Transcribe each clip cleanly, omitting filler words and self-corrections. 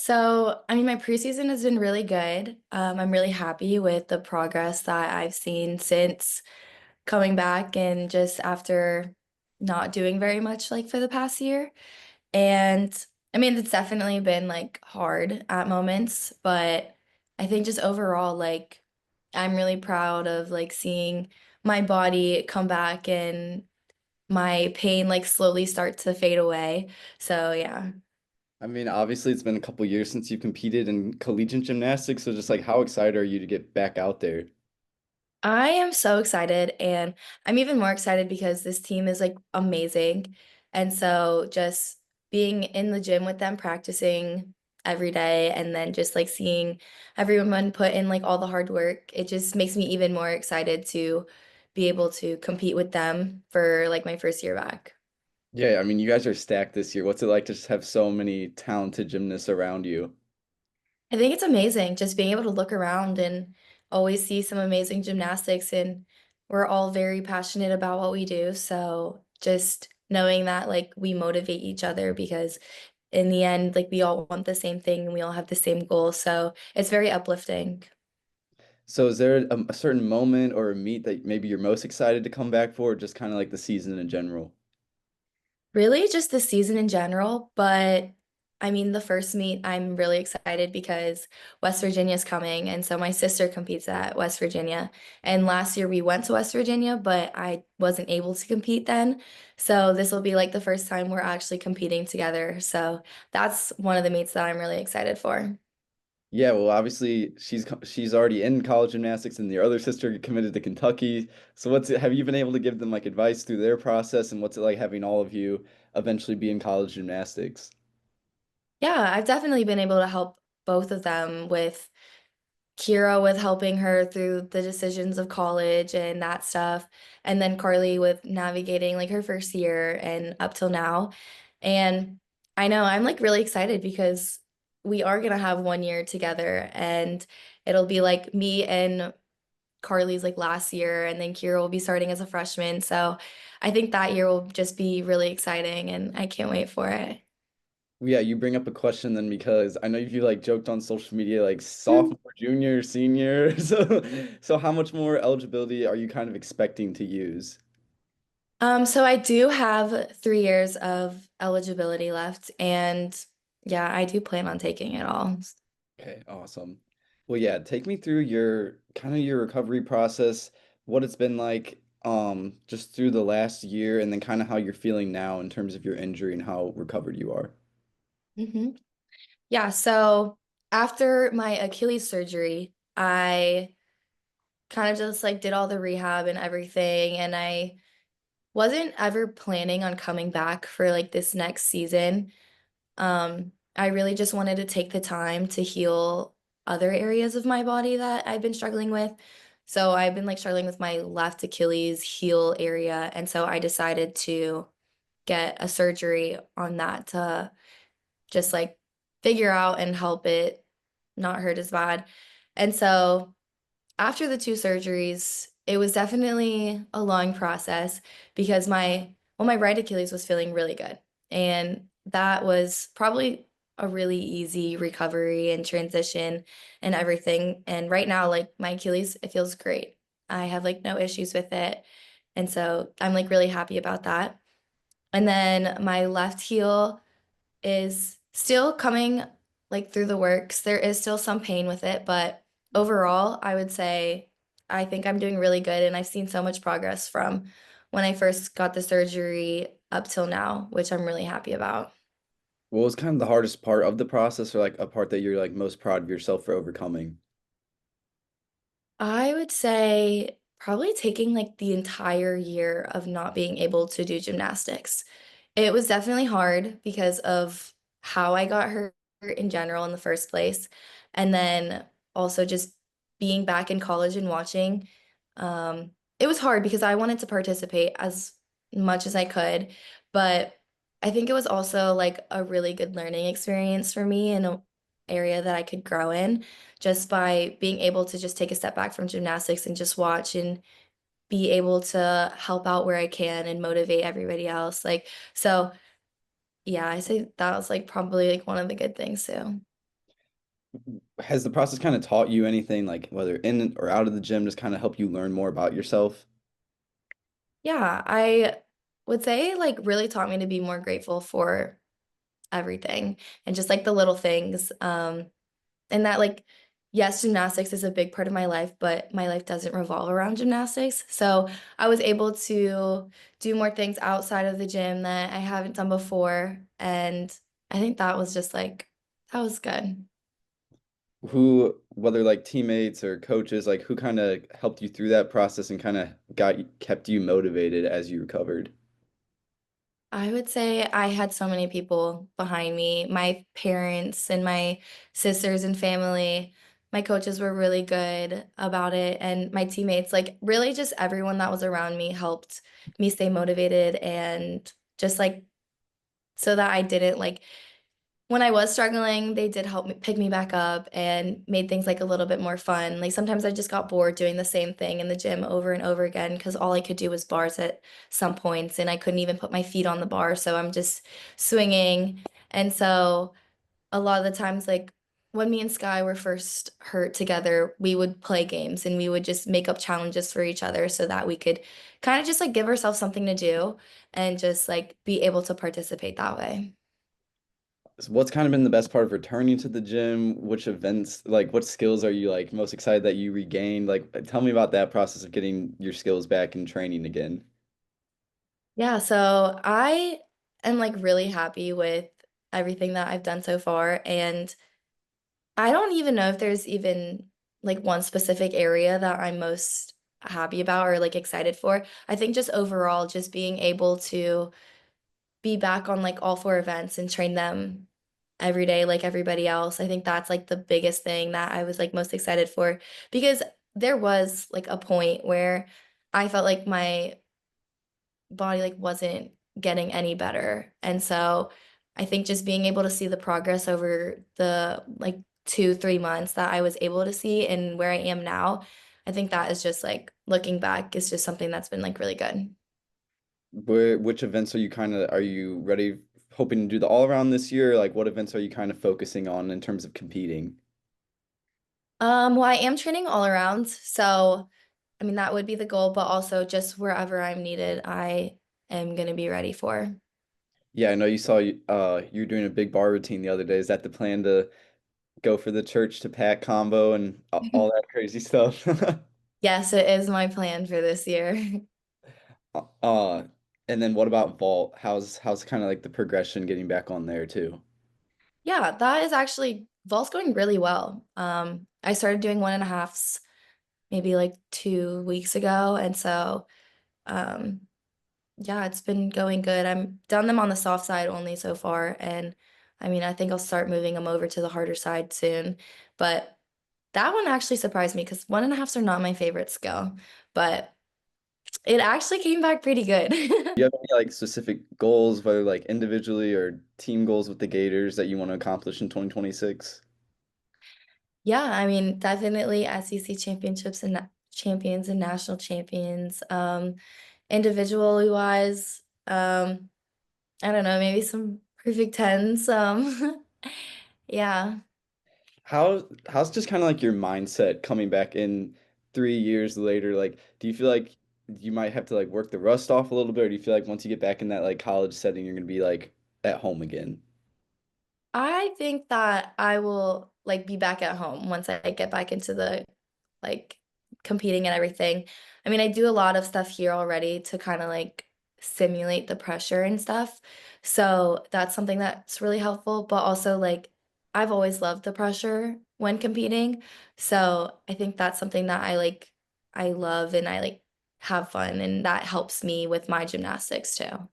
So, I mean, my preseason has been really good. I'm really happy with the progress that I've seen since coming back and just after not doing very much like for the past year. And I mean, it's definitely been like hard at moments, but I think just overall, like, I'm really proud of like seeing my body come back and my pain like slowly start to fade away. So, yeah. I mean, obviously, it's been a couple years since you competed in collegiate gymnastics, so just like how excited are you to get back out there? I am so excited, and I'm even more excited because this team is like amazing. And so just being in the gym with them, practicing every day, and then just like seeing everyone put in like all the hard work, it just makes me even more excited to be able to compete with them for like my first year back. Yeah, I mean, you guys are stacked this year. What's it like to just have so many talented gymnasts around you? I think it's amazing just being able to look around and always see some amazing gymnastics, and we're all very passionate about what we do. So just knowing that like we motivate each other because in the end, like we all want the same thing and we all have the same goal. So it's very uplifting. So, is there a certain moment or a meet that maybe you're most excited to come back for, or just kind of like the season in general? Really, just the season in general, but I mean, the first meet, I'm really excited because West Virginia is coming, and so my sister competes at West Virginia. And last year we went to West Virginia, but I wasn't able to compete then. So this will be like the first time we're actually competing together. So that's one of the meets that I'm really excited for. Yeah, well, obviously she's already in college gymnastics, and your other sister committed to Kentucky. So, what's it? Have you been able to give them like advice through their process, and what's it like having all of you eventually be in college gymnastics? Yeah, I've definitely been able to help both of them with Kira with helping her through the decisions of college and that stuff, and then Carly with navigating like her first year and up till now. And I know I'm like really excited because we are gonna have 1 year together, and it'll be like me and Carly's like last year, and then Kira will be starting as a freshman. So I think that year will just be really exciting, and I can't wait for it. Yeah, you bring up a question then because I know you like joked on social media like sophomore, junior, senior. So how much more eligibility are you kind of expecting to use? So I do have 3 years of eligibility left, and yeah, I do plan on taking it all. Okay, awesome. Well, yeah, take me through your kind of your recovery process, what it's been like just through the last year and then kind of how you're feeling now in terms of your injury and how recovered you are. hmm Yeah, so after my Achilles surgery, I kind of just like did all the rehab and everything, and I wasn't ever planning on coming back for like this next season. I really just wanted to take the time to heal other areas of my body that I've been struggling with. So I've been like struggling with my left Achilles heel area, and so I decided to get a surgery on that to just like figure out and help it not hurt as bad. And so after the two surgeries, it was definitely a long process because my right Achilles was feeling really good. And that was probably a really easy recovery and transition and everything. And right now, like my Achilles, it feels great. I have like no issues with it. And so I'm like really happy about that. And then my left heel is still coming like through the works. There is still some pain with it, but overall, I would say I think I'm doing really good, and I've seen so much progress from when I first got the surgery up till now, which I'm really happy about. What was kind of the hardest part of the process or like a part that you're like most proud of yourself for overcoming? I would say probably taking like the entire year of not being able to do gymnastics. It was definitely hard because of how I got hurt in general in the first place. And then also just being back in college and watching. It was hard because I wanted to participate as much as I could, but I think it was also like a really good learning experience for me in an area that I could grow in just by being able to just take a step back from gymnastics and just watch and be able to help out where I can and motivate everybody else. Like, so yeah, I say that was like probably like one of the good things too. Has the process kind of taught you anything, like whether in or out of the gym, just kind of help you learn more about yourself? Yeah, I would say like really taught me to be more grateful for everything and just like the little things. And that like yes, gymnastics is a big part of my life, but my life doesn't revolve around gymnastics. So I was able to do more things outside of the gym that I haven't done before. And I think that was just like that was good. Who, whether like teammates or coaches, like who kind of helped you through that process and kind of kept you motivated as you recovered? I would say I had so many people behind me. My parents and my sisters and family. My coaches were really good about it, and my teammates, like really just everyone that was around me helped me stay motivated and just like so that I didn't like when I was struggling, they did help me pick me back up and made things like a little bit more fun. Like sometimes I just got bored doing the same thing in the gym over and over again because all I could do was bars at some points and I couldn't even put my feet on the bar. So I'm just swinging. And so a lot of the times, like when me and Sky were first hurt together, we would play games and we would just make up challenges for each other so that we could kind of just like give ourselves something to do and just like be able to participate that way. So what's kind of been the best part of returning to the gym? Which events, like what skills are you like most excited that you regained? Like tell me about that process of getting your skills back and training again. Yeah, so I am like really happy with everything that I've done so far. And I don't even know if there's even like one specific area that I'm most happy about or like excited for. I think just overall, just being able to be back on like all four events and train them every day like everybody else. I think that's like the biggest thing that I was like most excited for because there was like a point where I felt like my body like wasn't getting any better. And so I think just being able to see the progress over the like 2, 3 months that I was able to see and where I am now, I think that is just like looking back is just something that's been like really good. Which events are you ready, hoping to do the all around this year? Like what events are you kind of focusing on in terms of competing? Well, I am training all around, so I mean that would be the goal, but also just wherever I'm needed, I am gonna be ready for. Yeah, I know you saw you were doing a big bar routine the other day. Is that the plan to go for the church to pack combo and all that crazy stuff? Yes, it is my plan for this year. Uh, and then what about vault? How's kind of like the progression getting back on there too? Yeah, that is actually vault's going really well. I started doing 1.5s maybe like 2 weeks ago, and so um, yeah, it's been going good. I'm done them on the soft side only so far, and I mean, I think I'll start moving them over to the harder side soon. But that one actually surprised me because 1.5s are not my favorite skill, but it actually came back pretty good. Do you have any like specific goals, whether like individually or team goals with the Gators that you want to accomplish in 2026? Yeah, I mean, definitely SEC championships and champions and national champions. Individually wise, I don't know, maybe some perfect tens. Yeah. How's just kind of like your mindset coming back in 3 years later? Like, do you feel like you might have to like work the rust off a little bit, or do you feel like once you get back in that like college setting, you're gonna be like at home again? I think that I will like be back at home once I get back into the like competing and everything. I mean, I do a lot of stuff here already to kind of like simulate the pressure and stuff. So that's something that's really helpful, but also like I've always loved the pressure when competing. So I think that's something that I love and I like have fun and that helps me with my gymnastics too.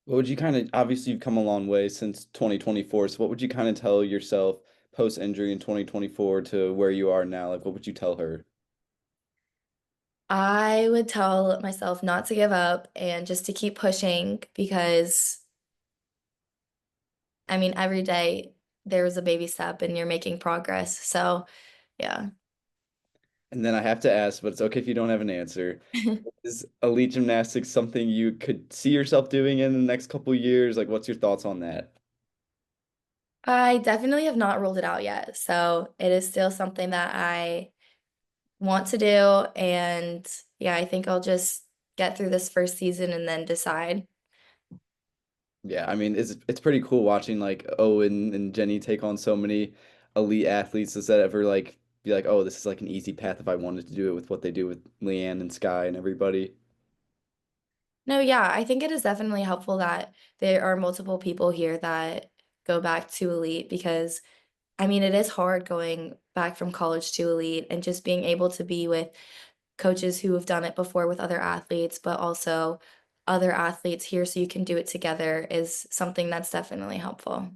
What would you kind of, obviously you've come a long way since 2024, so what would you kind of tell yourself post injury in 2024 to where you are now? Like, what would you tell her? I would tell myself not to give up and just to keep pushing because I mean, every day there's a baby step and you're making progress. So, yeah. And then I have to ask, but it's okay if you don't have an answer. Is elite gymnastics something you could see yourself doing in the next couple years? Like, what's your thoughts on that? I definitely have not ruled it out yet, so it is still something that I want to do, and yeah, I think I'll just get through this first season and then decide. Yeah, I mean, it's pretty cool watching like Owen and Jenny take on so many elite athletes. Does that ever like be like, oh, this is like an easy path if I wanted to do it with what they do with Leanne and Sky and everybody? No, yeah, I think it is definitely helpful that there are multiple people here that go back to elite because I mean, it is hard going back from college to elite and just being able to be with coaches who have done it before with other athletes, but also other athletes here so you can do it together is something that's definitely helpful.